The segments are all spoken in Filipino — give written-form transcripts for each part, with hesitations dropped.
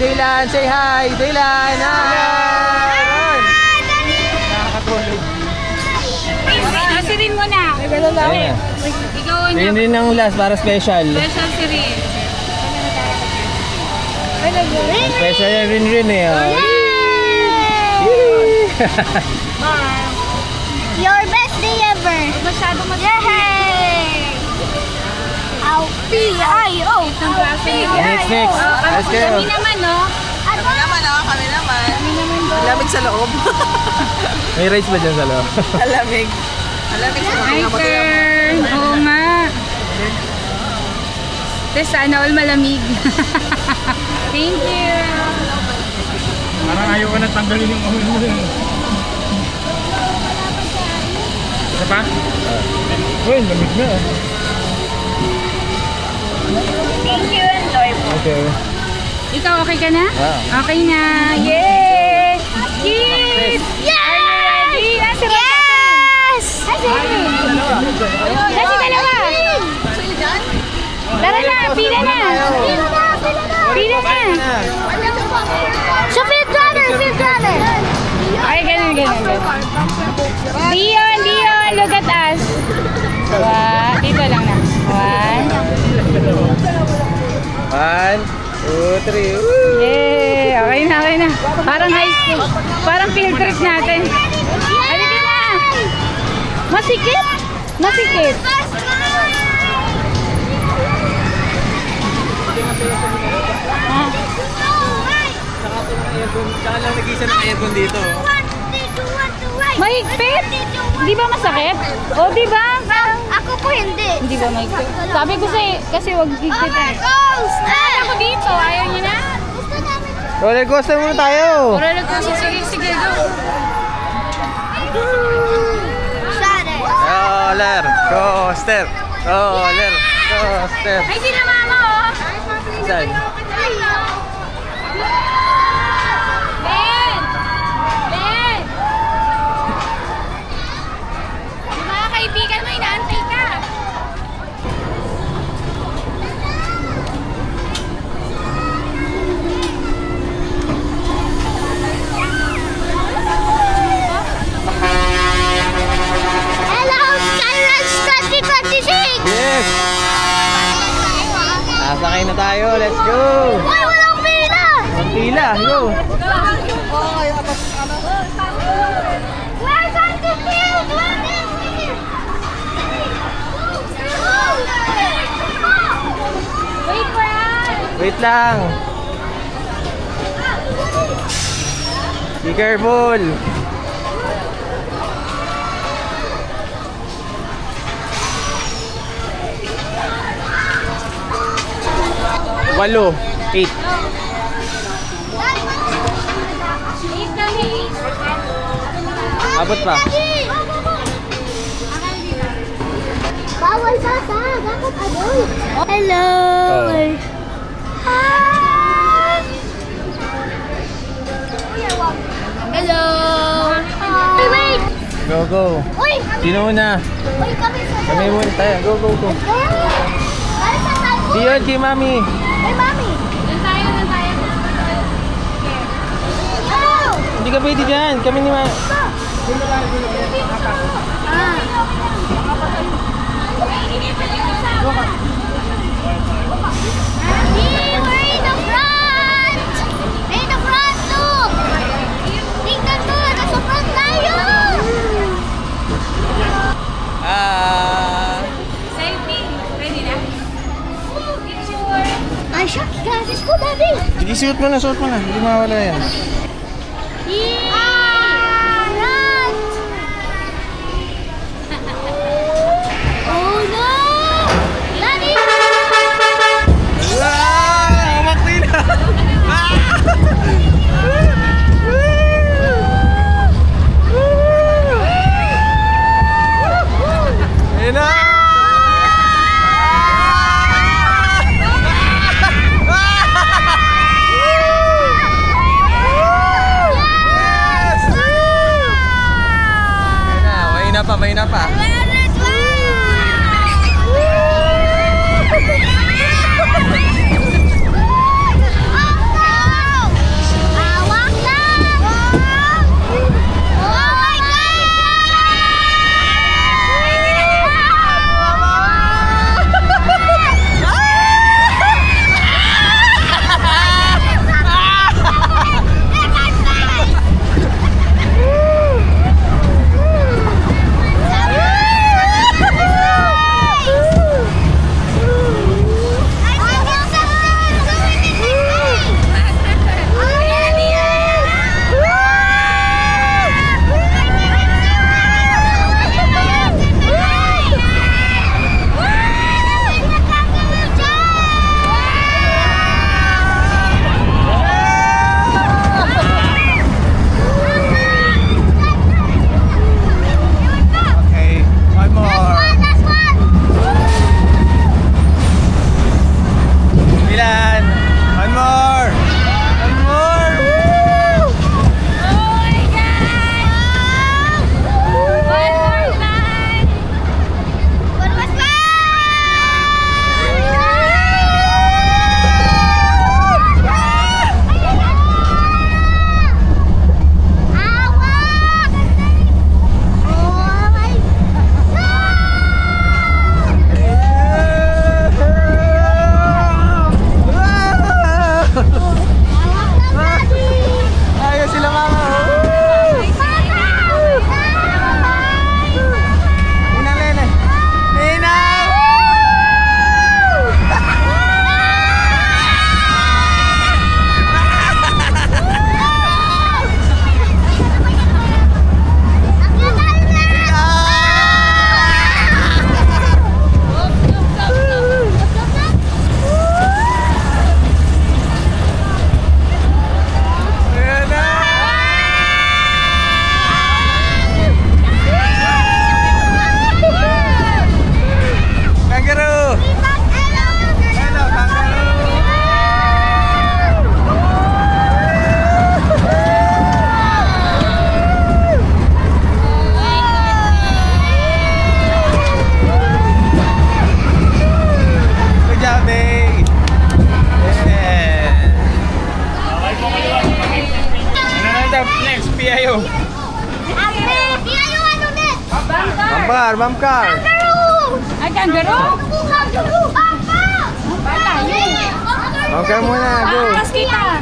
Daylan. Say hi, Daylan. Hi! Nakakatulog. Si Rin mo na. Ayun na. Ikaw na. Yun rin ang last para special. Special si Rin. Special yan rin eh. Oh. Your best day ever. Masyado Yay! P-I-O. Next. Let's go. Kami naman, no? Kami naman. Lamig sa loob. May rides ba dyan sa loob? Lamig. Lamig sa My loob. turn. Oo nga. Tapos sana all malamig. Thank you. Parang ayaw ko na tanggalin yung ulo mo. Isa pa? Uy, lamig na. Thank you, enjoy po. Okay. Ikaw okay ka na? Wow. Okay na. Yay! Kids! Yay! Ready? Nasa Yes! Kasi dalawa. Tara na, pila na. Pila na. So, Phil Drummer! Ay, ganun. Dion, look at us. Dito lang na. 1, 2, 3. Woo! Yay! Okay na. Parang high school. Parang field trip natin. Halika na. Masikip. Saka lang nag-isa ng aircon dito. Mahigpit? Di ba masakit? O, di ba? Ako po hindi. Hindi ba mahigpit? Sabi ko kasi wag higpit. Ako dito. Ayaw niya na? Roller coaster muna tayo. Roller coaster. Sige, go. Roller coaster. Ay, sila mama, oh. Saan? Ben! Yung mga kaibigan mo, inaantay ka. Hello, Skyruns 2026! Yes! Nasakay na tayo. Let's go! Ay, walang pila! Ang pila. Go! Where's Uncle Phil? Wait for us. Wait lang. Be careful. Walo. 8. Abot pa. Bawal bata, dapat adult. Hello. Oh. Hi. Hello. Hi. Wait. Go. Uy. Sino muna? Uy, kami sa Kami muna tayo. Go. Ay, sa tayo. Diyon, kay mami. Ay, mami. Doon tayo. Hello. Hindi ka pwede dyan. Kami ni mami. Hey, we're in the front. In the front, look. Tingnan mo, nasa front tayo. Selfie. Ready na? Picture. Ay, siya, gasis ko, daddy. Sige, suot mo na. Hindi mawala yan. Run! Oh no! Daddy! Umakti na! Ayun na! May na pa. the next PIO. Ate, PIO ano din? Bumper, bumper. Kangaroo! Ay, kangaroo? Kangaroo! Papa! Bata, yun. Bumper muna, go. Mas kita.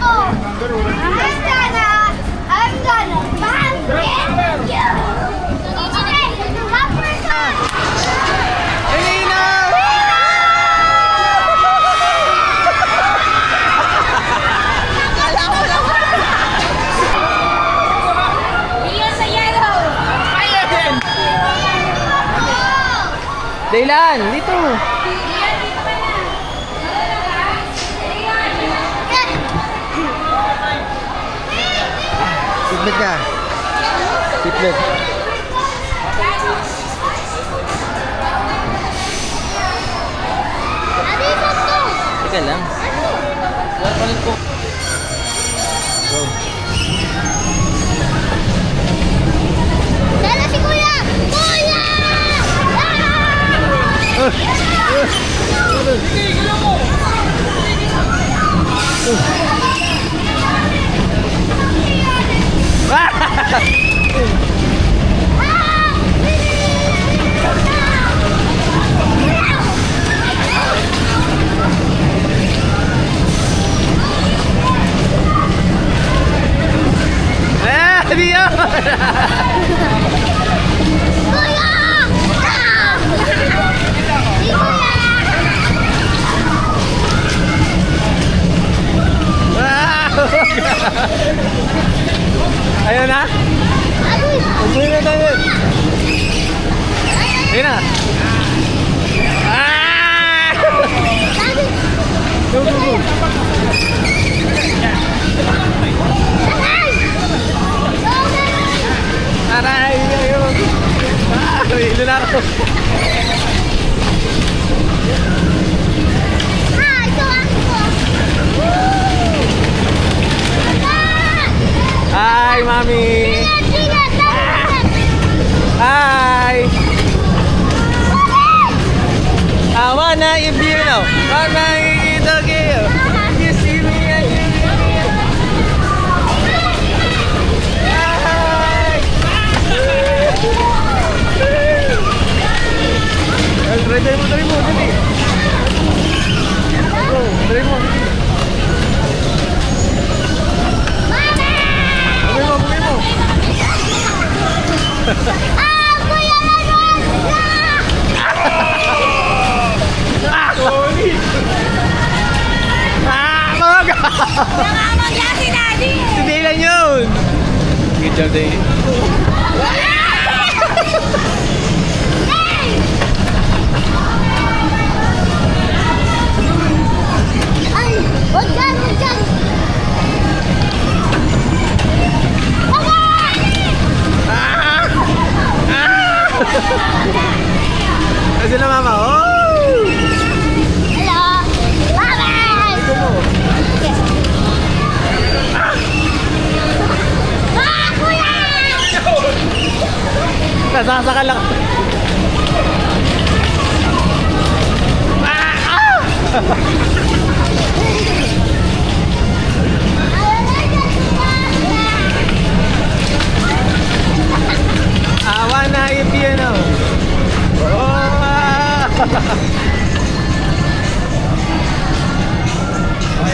I'm gonna bang you! Elena! Iyan sa yellow. Daylan, dito. Seatbelt ka. Seatbelt. Teka lang. Go. Dala si Kuya! Kuya! Di yun! Kuya! Si Kuya! Ayun na? Umuwi na tayo. Ayun na. Ah! Go, go, go. Aray, ayun. Ah, ilo na ako. Hi, Mami. Hi. I wanna if you know. Wanna eat the girl. You see me and you see me. Hi. Try mo, dali. Go, try mo. Bumi mo. Solid! Mag! Nangamang yan si Daddy. Hindi lang yun! Good job, Day. Ay! Huwag dyan! Huwag dyan! Kasi na mama, oh! Hello! Bye-bye! Ito mo. Kuya! Nasasaka lang. I wanna if you know. Oh!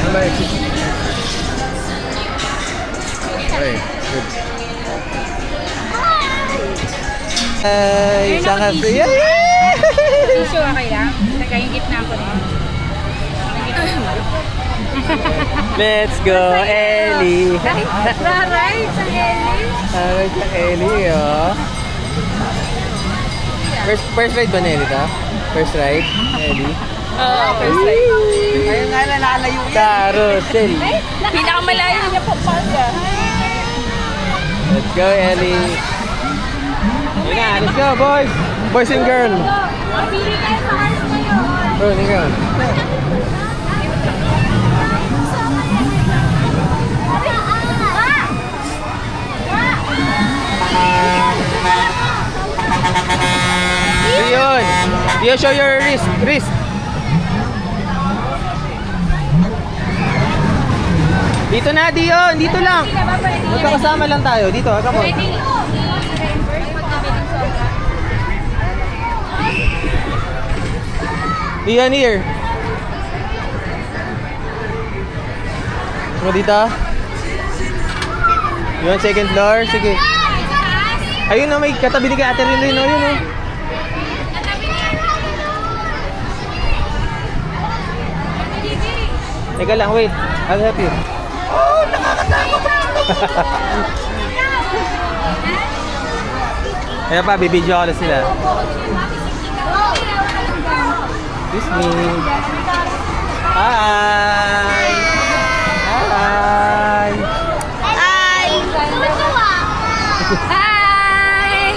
Okay, good. Ay, isang happy. Issue, okay lang? Yung gitna ko na. Let's go, Ellie. Right, sa Ellie. Alright, sa Ellie, oh. First ride ba na Ellie ka? First ride, Ellie? Oo, first ride. Ayun nga, nalalayo yan. Carousel. Pinakamalayo niya Pampanga. Let's go, Ellie. Yun na, let's go, boys. Boys and girl. Pili kayo sa cars ngayon. Bro, hindi ka. Yun. You show your wrist. Dito na, Dion. Dito lang. Magkakasama lang tayo. Dito, come on. Dion, here. Mo dito. Yun, second floor. Sige. Ayun na, may katabi ni Ate Rin. Ayun, oh. Teka lang, wait. I'll help you. Oh, nakakatakot! Kaya pa, bibidyo ako na sila. Excuse me. Hi! Hi! Hi! Hi!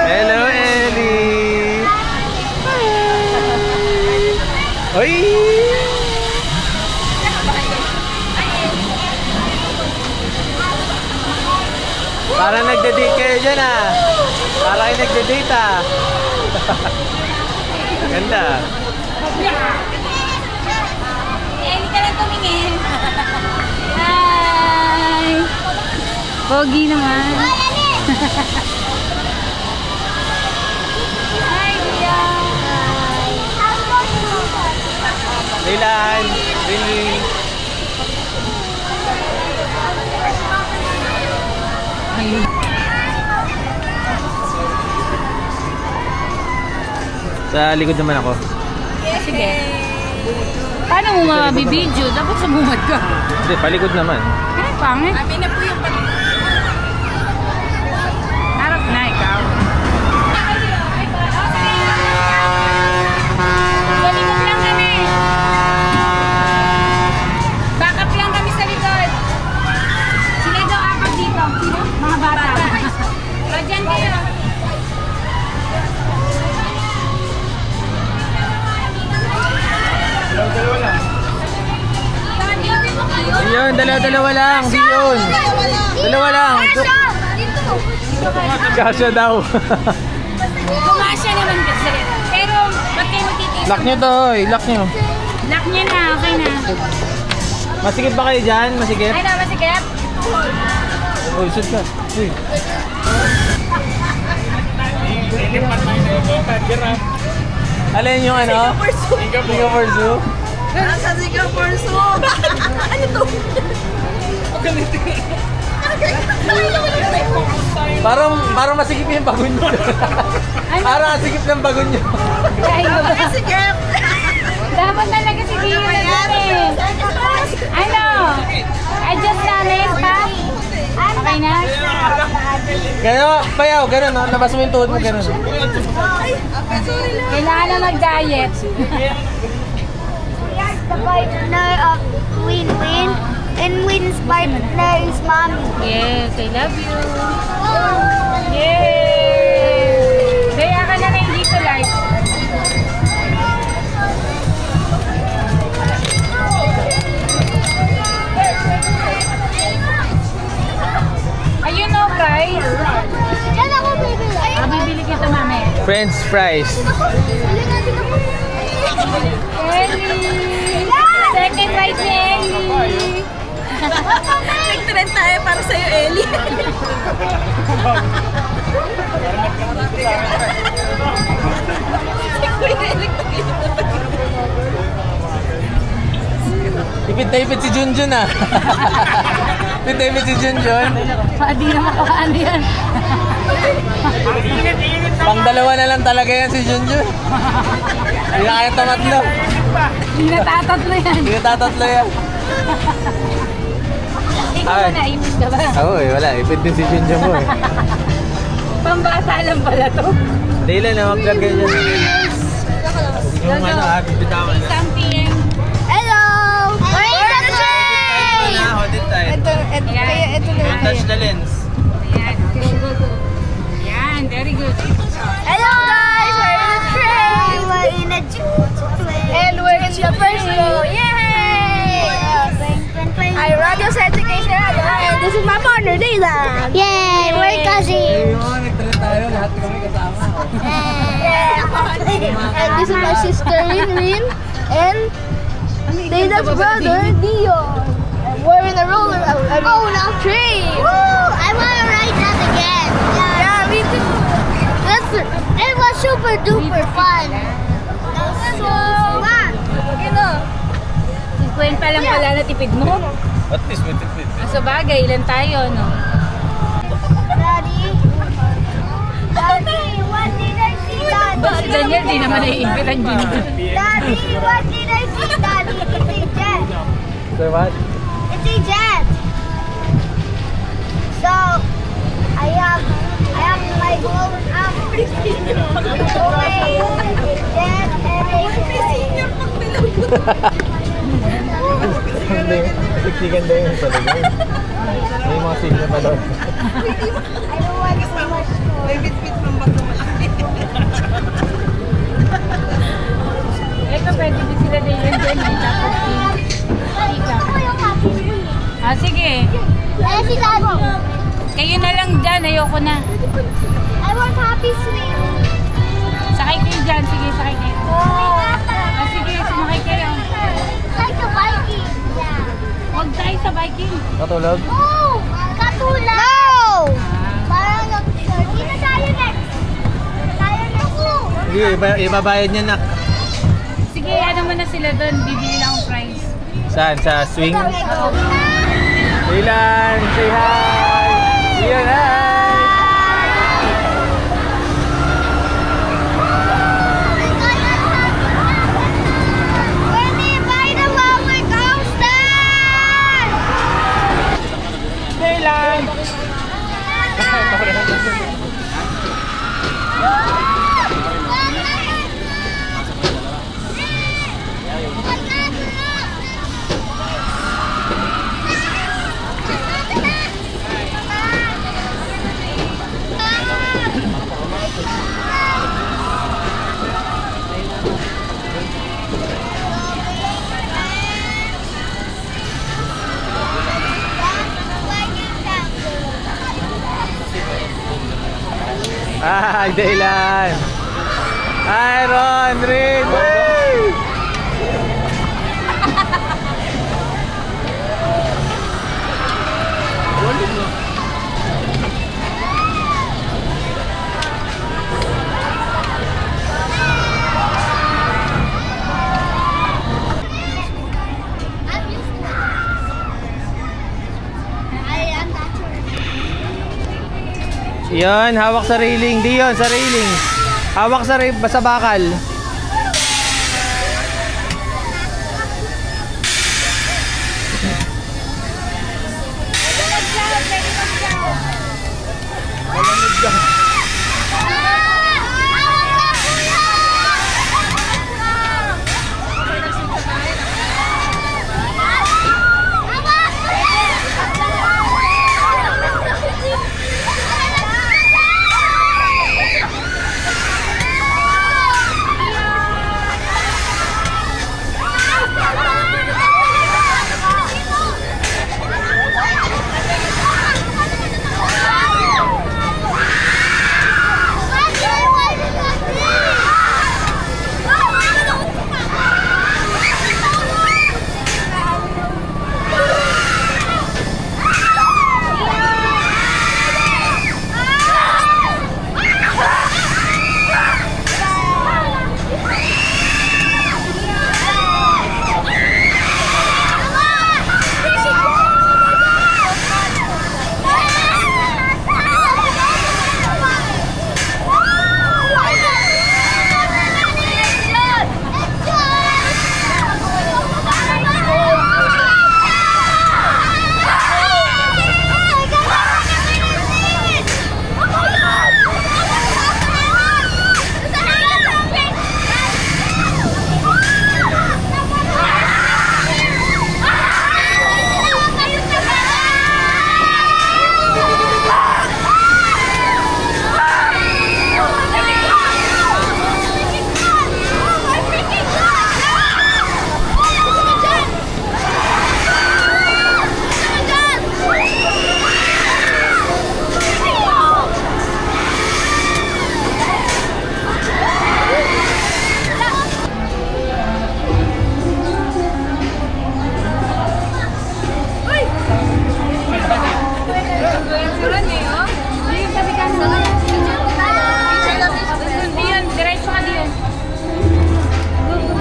Hello, Ellie! Oy! Parang nagde-date kayo dyan ah. Parang kayo nagde-date ah. Ganda. Hindi ka lang tumingin. Hi! Pogi naman. Hi, Dia. Dylan, Rinny. Sa likod naman ako. Sige. Paano mo mabibidyo? Dapat sa bungad ka. Hindi, palikod naman. Eh, pangit. Amin na po yung harap na ikaw. Sa likod lang kami. Backup lang kami sa likod. Sila daw apat dito. Sino? Mga bata. O, dyan kayo. Dalawa lang. Ayun, dalawa lang. Diyon. Dalawa lang. Kasya daw. Kumasya naman kasi. Pero, ba't kayo magtitiis? Lock nyo to, lock nyo. Lock niya na, okay na. Masikip ba kayo dyan? Masikip? Ay, naman si Kep. Oh, isod ka. Uy. Tinipan tayo na yung bata. Giraffe. Alin yung ano? Singapore Zoo. Sa Singapore Zoo. Ano to? Parang masikip yung bagon nyo. Parang masikip ng bagon nyo. Sige. Dapat talaga si Dio na dyan eh. Ano? Adjust na rin pa? Okay na? Gano'n, payaw, gano'n, no? Labas mo yung tuhod mo, gano'n. Kailangan na mag-diet. The partner of Win-Win, and Win's partner is Mommy. Yes, I love you. Yay! Kaya ka na rin dito live. Ayun o, fries. Diyan ako bibili. Bibili kita mamaya. French fries. Ellie! Second right ni Ellie. Nag-trend tayo para sa'yo, Ellie. Ipit na ipit si Junjun ah. Ipit na ipit si Junjun. Di na makaano yan. Pang dalawa na lang talaga yan si Junjun. Hindi na kaya tamatlo. Di na tatatlo yan. Hindi na tatatlo yan. Ikaw Ay. ba naipit ka ba? Oo eh, wala. Ipit din si Junjun mo eh. Pambata lang pala to. Daylan na mag-gagay dyan. Yung ano ah, bibitawan na. Isang PM. Hello! Where is the train? Hold it tight. Ito na. Don't touch the lens. Ayan, go, go, go. Ayan, very good. Hello guys! We're in the train! We're in a And we're in the first row. Yay! I Radio Education. And this is my partner, Dylan. Yay! We're cousins! Nagtala tayo. lahat kami kasama. And this is my sister, Rin. And Dana's brother, Dion. And we're in a roller, tree. Woo! I want to ride that again. Yeah, we can. It was super duper fun. That was so fun. You know. 50 lang pala na tipid mo. At least with it. So bagay, ilan tayo, no? Daddy, what did I see, Daddy? Si Daniel, di naman naiipit ang gino. Daddy, what did I see, Daddy? It's a jet. So what? It's a jet. So, I have my whole jet and a Siksikan din yung talaga. May mga signal pa doon. I don't want so much more. Ito, pwede din sila din yun dyan. Tapos, ika. Ah, sige. Eh, si Daddy. Kayo na lang dyan, ayoko na. I want happy swing. Sakay kayo dyan, sige, sakay kayo. Ah, sige, sumakay kayo. Like a Viking. Yeah. Huwag tayo sa biking. Katulog? Oh! Katulad! No! Parang nag-sure. Dito tayo next. Tayo next. Sige, ibabayad niya na. Sige, ano mo na sila doon, bibili lang ang prize. Saan? Sa swing? Ilan, say hi! Ilan, hi! Ready, buy the roller coaster! Ilan? Ay, Dylan! Hi, Ron! Rin! Woo! Yan, hawak sa railing. Diyon, sa railing. Hawak sa bakal.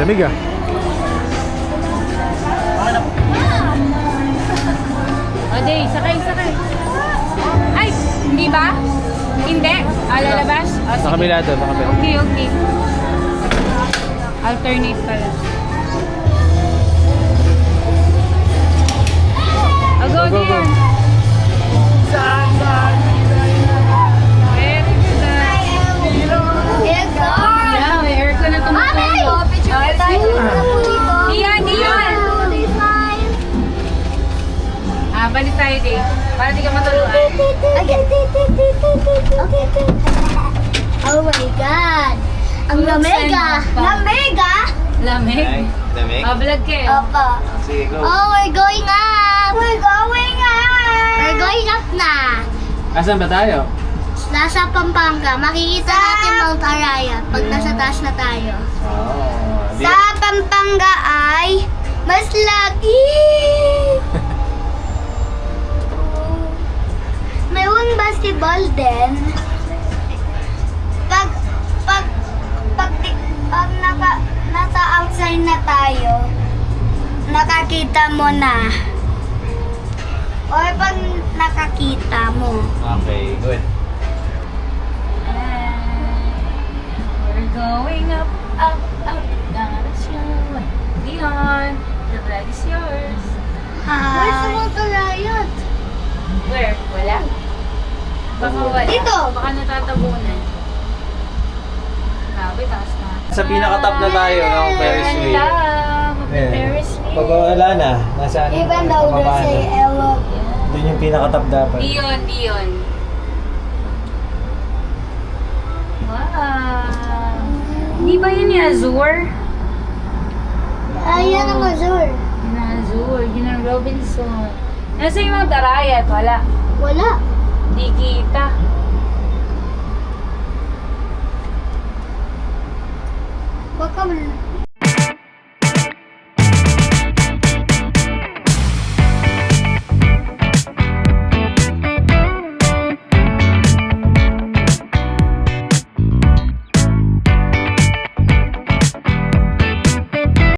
Lamig ah. O, Day, sakay. Ay, hindi ba? Hindi? Lalabas? O, Sa kabila to, sa kabila. Okay. Alternate pala. Go, Go, go, go. Dion. Very good. Yes, sir. Yeah, may aircon na tumatay. Picture tayo. Dion. Balik tayo, Day. Para di ka matuluan. Okay. Oh my God. Ang lamega. Lamega? Lamig. Lamig? Vlog ka eh. Opo. Sige, go. Oh, we're going up. We're going up na. Asan ba tayo? Nasa Pampanga. Makikita natin Mount Arayat pag nasa taas na tayo. Oh, Sa Pampanga ay mas lagi. Mayroong basketball din. Pag nasa outside na tayo, nakakita mo na. Or pag nakakita mo. Okay, good. We're going up. That's you. Dion, the flag is yours. Where's Mount Arayat? Where? Wala? Baka wala. Dito. Baka natatabunan. Grabe, taas na. Sa pinaka-top na tayo ng Ferris wheel. Ferris wheel. Pag wala na, nasa ano, Even though they pababa say na. Elo. Doon yung pinaka-top dapat. Dion. Wow. Di ba yun yung Azure? Ayan ang Azure. Yun ang Azure. Yun ang Robinson. Nasa yung Mount Arayat? Wala. Wala. Diki